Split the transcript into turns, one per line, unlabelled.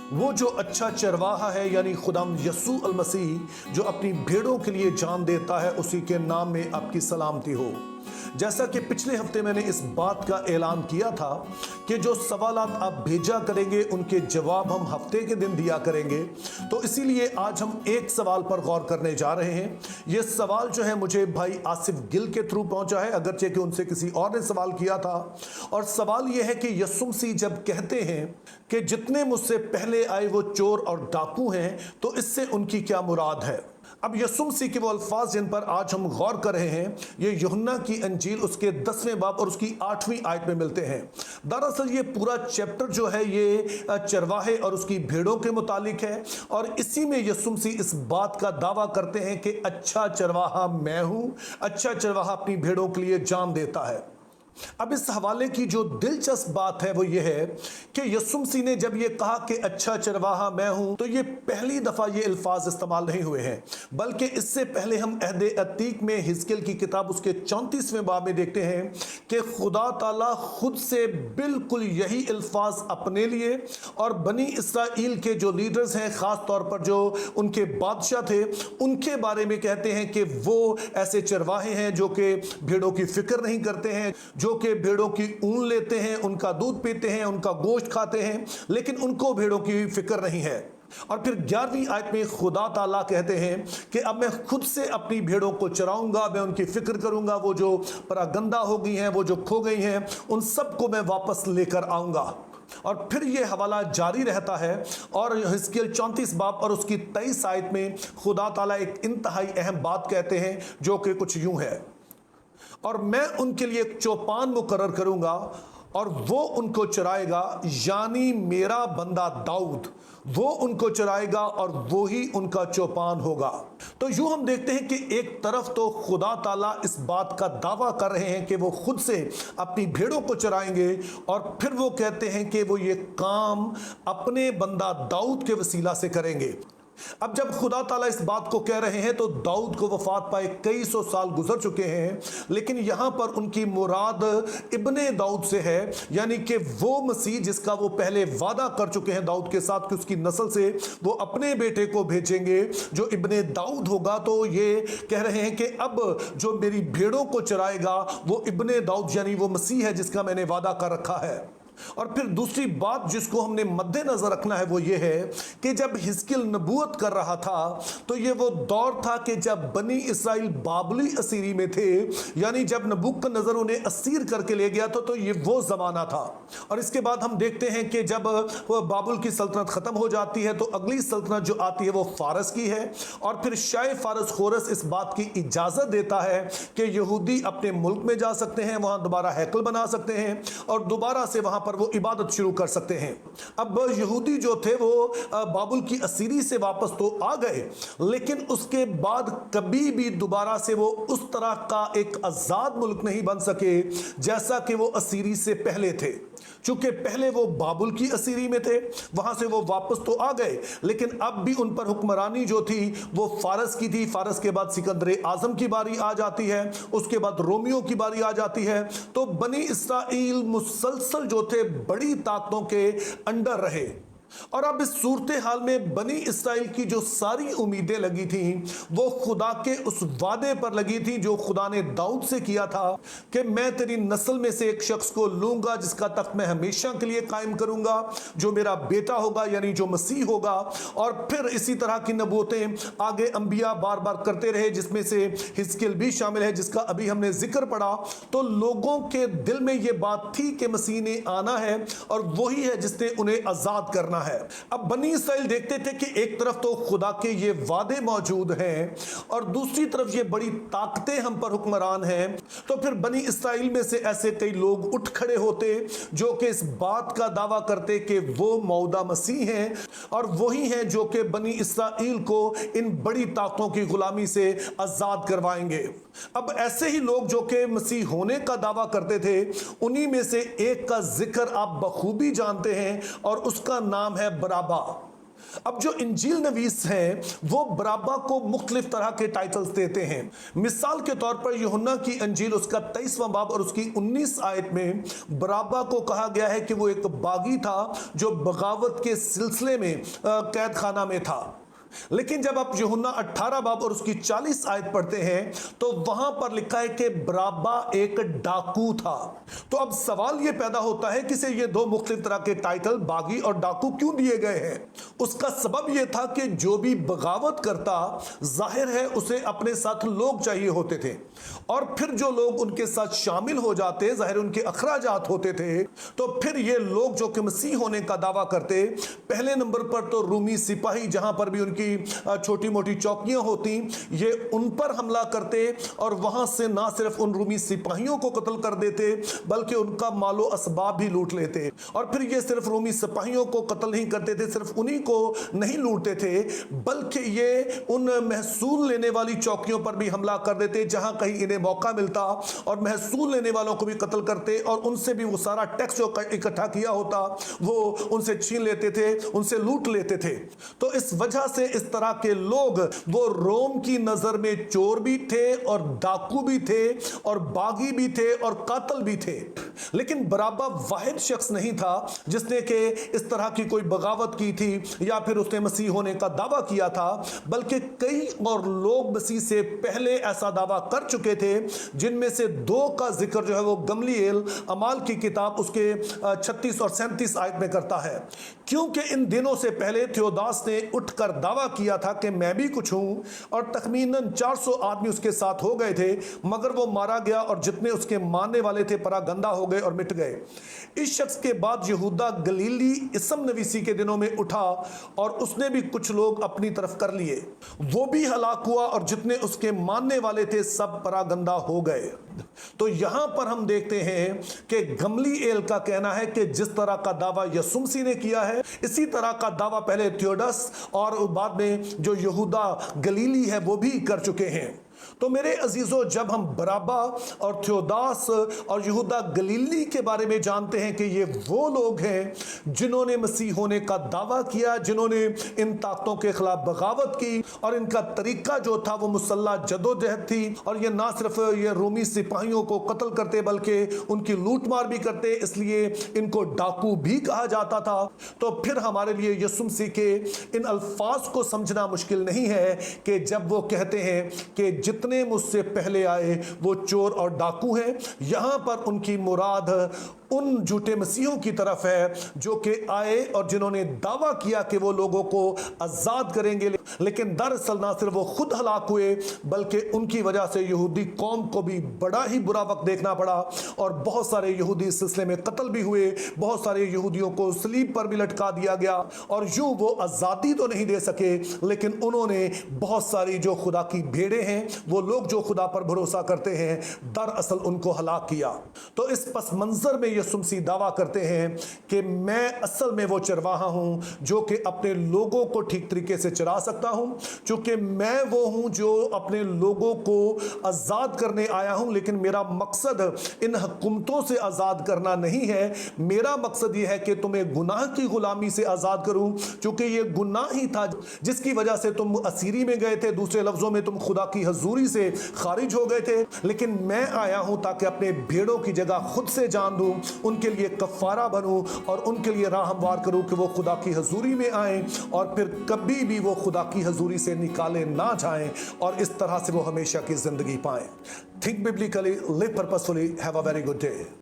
वो जो अच्छा चरवाहा है यानी खुदाम यसू अल मसीह जो अपनी भेड़ों के लिए जान देता है, उसी के नाम में आपकी सलामती हो। जैसा कि पिछले हफ्ते मैंने इस बात का ऐलान किया था कि जो सवालात आप भेजा करेंगे उनके जवाब हम हफ्ते के दिन दिया करेंगे, तो इसीलिए आज हम एक सवाल पर गौर करने जा रहे हैं। यह सवाल जो है मुझे भाई आसिफ गिल के थ्रू पहुंचा है, अगरचे कि उनसे किसी और ने सवाल किया था। और सवाल यह है कि यीशु मसीह जब कहते हैं कि जितने मुझसे पहले आए वो चोर और डाकू हैं, तो इससे उनकी क्या मुराद है। अब यीशु मसीह के वो अल्फाज जिन पर आज हम गौर कर रहे हैं, ये यूहन्ना की अंजील उसके 10वें बाब और उसकी 8वीं आयत में मिलते हैं। दरअसल ये पूरा चैप्टर जो है ये चरवाहे और उसकी भेड़ों के मुतालिक है, और इसी में यीशु मसीह इस बात का दावा करते हैं कि अच्छा चरवाहा मैं हूं, अच्छा चरवाहा अपनी भेड़ों के लिए जान देता है। अब इस हवाले की जो दिलचस्प बात है वो ये है कि यीशु मसीह ने जब ये कहा कि अच्छा चरवाहा मैं हूं, तो ये पहली दफा ये अल्फाज इस्तेमाल नहीं हुए हैं, बल्कि इससे पहले हम अहदे अतीक में हिजकिय्याह की किताब उसके 34वें बाब में देखते हैं कि खुदा ताला खुद से बिल्कुल यही अल्फाज अपने लिए और बनी इसराइल के जो लीडर्स हैं, खास तौर पर जो उनके बादशाह थे, उनके बारे में कहते हैं कि वो ऐसे चरवाहे हैं जो कि भेड़ों की फिक्र नहीं करते हैं, जो कि भेड़ों की ऊन लेते हैं, उनका दूध पीते हैं, उनका गोश्त खाते हैं, लेकिन उनको भेड़ों की फिक्र नहीं है। और फिर 11वीं आयत में खुदा ताला कहते हैं कि अब मैं खुद से अपनी भेड़ों को चराऊंगा, मैं उनकी फिक्र करूंगा, वो जो परागंदा हो गई हैं, वो जो खो गई हैं, उन सबको मैं वापस लेकर आऊंगा। और फिर ये हवाला जारी रहता है, और हिजकिय्याह 34 बाब और उसकी 23 आयत में खुदा ताला एक इंतहाई अहम बात कहते हैं जो कि कुछ यूं है, और मैं उनके लिए एक चौपान मुकर्रर करूंगा और वो उनको चराएगा, यानी मेरा बंदा दाऊद, वो उनको चराएगा और वो ही उनका चौपान होगा। तो यूं हम देखते हैं कि एक तरफ तो खुदा ताला इस बात का दावा कर रहे हैं कि वो खुद से अपनी भेड़ों को चराएंगे, और फिर वो कहते हैं कि वो ये काम अपने बंदा दाऊद के वसीला से करेंगे। अब जब खुदा ताला इस बात को कह रहे हैं तो दाऊद को वफात पाए कई सौ साल गुजर चुके हैं, लेकिन यहां पर उनकी मुराद इब्ने दाऊद से है, यानी कि वो मसीह जिसका वो पहले वादा कर चुके हैं दाऊद के साथ कि उसकी नस्ल से वो अपने बेटे को भेजेंगे जो इब्ने दाऊद होगा। तो ये कह रहे हैं कि अब जो मेरी भेड़ों को चराएगा वो इब्ने दाऊद यानी वो मसीह है जिसका मैंने वादा कर रखा है। और फिर दूसरी बात जिसको हमने मद्देनजर रखना है वो ये है कि जब हिजकिय्याह नबूवत कर रहा था तो ये वो दौर था कि जब बनी इसराइल बाबली असीरी में थे, यानी जब नबूकदनेस्सर उन्हें असीर करके ले गया तो ये वो जमाना था। और इसके बाद हम देखते हैं कि जब वो बाबुल की सल्तनत खत्म हो जाती है तो अगली सल्तनत जो आती है वो फारस की है, और फिर शाह फारस खोरस इस बात की इजाजत देता है कि यहूदी अपने मुल्क में जा सकते हैं, वहां दोबारा हैकल बना सकते हैं और दोबारा से वहां पर वो इबादत शुरू कर सकते हैं। अब यहूदी जो थे वो बाबुल की असीरी से वापस तो आ गए, लेकिन उसके बाद कभी भी दोबारा से वो उस तरह का एक आजाद मुल्क नहीं बन सके जैसा कि वो असीरी से पहले थे। चूंकि पहले वो बाबुल की असीरी में थे, वहां से वो वापस तो आ गए, लेकिन अब भी उन पर हुक्मरानी जो थी वो फारस की थी। फारस के बाद सिकंदर आजम की बारी आ जाती है, उसके बाद रोमियो की बारी आ जाती है। तो बनी इसराइल मुसलसल जो थे बड़ी ताकतों के अंडर रहे, और अब इस सूरत हाल में बनी इसराइल की जो सारी उम्मीदें लगी थी वो खुदा के उस वादे पर लगी थी जो खुदा ने दाऊद से किया था कि मैं तेरी नस्ल में से एक शख्स को लूंगा जिसका तख्त मैं हमेशा के लिए कायम करूंगा, जो मेरा बेटा होगा यानी जो मसीह होगा। और फिर इसी तरह की नबूवतें आगे अंबिया बार बार करते रहे, जिसमें से हिजकिय्याह भी शामिल है जिसका अभी हमने जिक्र पढ़ा। तो लोगों के दिल में यह बात थी कि मसीह ने आना है और वही है जिसने उन्हें आजाद करना है। अब बनी इसराइल देखते थे कि एक तरफ तो खुदा के ये वादे मौजूद हैं और दूसरी तरफ ये बड़ी ताकतें हम पर हुक्मरान हैं। तो फिर बनी इसराइल में से ऐसे कई लोग उठ खड़े होते जो कि इस बात का दावा करते कि वो मौदा मसीह हैं और वही हैं जो कि बनी इसराइल को इन बड़ी ताकतों की गुलामी से आजाद करवाएंगे। अब ऐसे ही लोग जो कि मसीह होने का दावा करते थे, उन्हीं में से एक का जिक्र आप बखूबी जानते हैं और उसका नाम है बराबा। अब जो इंजील नवीस हैं वो बराबा को मुख्तलिफ तरह के टाइटल्स देते हैं। मिसाल के तौर पर यूहन्ना की इंजील उसका 23वां बाब और उसकी 19 आयत में बराबा को कहा गया है कि वो एक बागी था जो बगावत के सिलसिले में कैद खाना में था। लेकिन जब आप यूहन्ना 18 बाब और उसकी 40 आयत पढ़ते हैं तो वहां पर लिखा है कि बराबा एक डाकू था। तो अब सवाल यह पैदा होता है कि इसे ये दो मुख्तलिफ तरह के टाइटल बागी और डाकू क्यों दिए गए हैं। उसका सबब यह था कि जो भी बगावत करता जाहिर है उसे अपने साथ लोग चाहिए होते थे, और फिर जो लोग उनके साथ शामिल हो जाते जाहिर उनके अखराजात होते थे। तो फिर ये लोग जो कि मसीह होने का दावा करते, पहले नंबर पर तो रूमी सिपाही जहां पर भी उनकी छोटी मोटी चौकियां होती, ये उन पर हमला करते और वहां से ना सिर्फ उन रूमी सिपाहियों को कत्ल कर देते बल्कि उनका मालो असबाब भी लूट लेते। और फिर ये सिर्फ रूमी सिपाहियों को कत्ल नहीं करते थे, सिर्फ उन्हीं को नहीं लूटते थे बल्कि ये उन महसूल लेने वाली चौकियों पर भी हमला कर देते जहां कहीं इन्हें मौका मिलता, और महसूल लेने वालों को भी कत्ल करते और उनसे भी वो सारा टैक्स जो इकट्ठा किया होता वो उनसे छीन लेते थे, उनसे लूट लेते थे। तो इस वजह से इस तरह के लोग वो रोम की नजर में चोर भी थे और डाकू भी थे और बागी भी थे और कातल भी थे। लेकिन बराबा वाहिद शख्स नहीं था जिसने के इस तरह की कोई बगावत की थी या फिर उसने मसीह होने का दावा किया था, बल्कि कई और लोग मसीह से पहले ऐसा दावा कर चुके थे, जिनमें से दो का जिक्र जो है वो गमलीएल अमाल की किताब उसके 36 और 37 आयत में करता है। क्योंकि इन दिनों से पहले थियोदास ने उठकर दावा किया था कि मैं भी कुछ हूं, और तखमीनन 400 आदमी उसके साथ हो गए थे, मगर वो मारा गया और जितने उसके मानने वाले थे परागंदा हो गए और मिट गए। इस शख्स के बाद यहूदा गलीली इसम नवीसी के दिनों में उठा और उसने भी कुछ लोग अपनी तरफ कर लिए, वो भी हलाक हुआ और जितने उसके मानने वाले थे सब परागंदा हो गए। तो यहां पर हम देखते हैं कि गमलीएल का कहना है कि जिस तरह का दावा यीशु मसीह ने किया है इसी तरह का दावा पहले थियोडस और बाद में जो यहूदा गलीली है वो भी कर चुके हैं। तो मेरे अजीजों, जब हम बराबा और थियोदास और यहूदा गलीली के बारे में जानते हैं कि ये वो लोग हैं जिन्होंने मसीह होने का दावा किया, जिन्होंने इन ताकतों के खिलाफ बगावत की, और इनका तरीका जो था वो मुसल्ला जदोजहद थी, और ये ना सिर्फ ये रोमी सिपाहियों को कत्ल करते बल्कि उनकी लूट मार भी करते, इसलिए इनको डाकू भी कहा जाता था। तो फिर हमारे लिए यीशु मसीह के इन अल्फाज को समझना मुश्किल नहीं है कि जब वो कहते हैं कि जितने मुझसे पहले आए वो चोर और डाकू हैं, यहां पर उनकी मुराद उन झूठे मसीहों की तरफ है जो कि आए और जिन्होंने दावा किया कि वो लोगों को आजाद करेंगे, लेकिन दरअसल ना सिर्फ वो खुद हलाक हुए बल्कि उनकी वजह से यहूदी कौम को भी बड़ा ही बुरा वक्त देखना पड़ा, और बहुत सारे यहूदी इस सिलसिले में कत्ल भी हुए, बहुत सारे यहूदियों को सलीब पर भी लटका दिया गया, और यूं वो आज़ादी तो नहीं दे सके लेकिन उन्होंने बहुत सारी जो खुदा की भेड़ें हैं, वो लोग जो खुदा पर भरोसा करते हैं, दरअसल उनको हलाक किया। तो इस पस मंजर में यीशु मसीह दावा करते हैं कि मैं असल में वो चरवाहा हूं जो कि अपने लोगों को ठीक तरीके से चरा सकता हूं, क्योंकि मैं वो हूं जो अपने लोगों को आजाद करने आया हूं। लेकिन मेरा मकसद इन हुकूमतों से आजाद करना नहीं है, मेरा मकसद यह है कि तुम्हें गुनाह की गुलामी से आजाद करूं, क्योंकि ये गुनाह ही था जिसकी वजह से तुम असीरी में गए थे, दूसरे लफ्जों में तुम खुदा की हजूरी से खारिज हो गए थे। लेकिन मैं आया हूं ताकि अपने भेड़ों की जगह खुद से जान दूं, उनके लिए कफारा बनूं और उनके लिए राह हमवार करूं कि वो खुदा की हजूरी में आएं और फिर कभी भी वो खुदा की हजूरी से निकाले ना जाएं, और इस तरह से वो हमेशा की जिंदगी पाएं। Think biblically, live purposefully, have a very good day.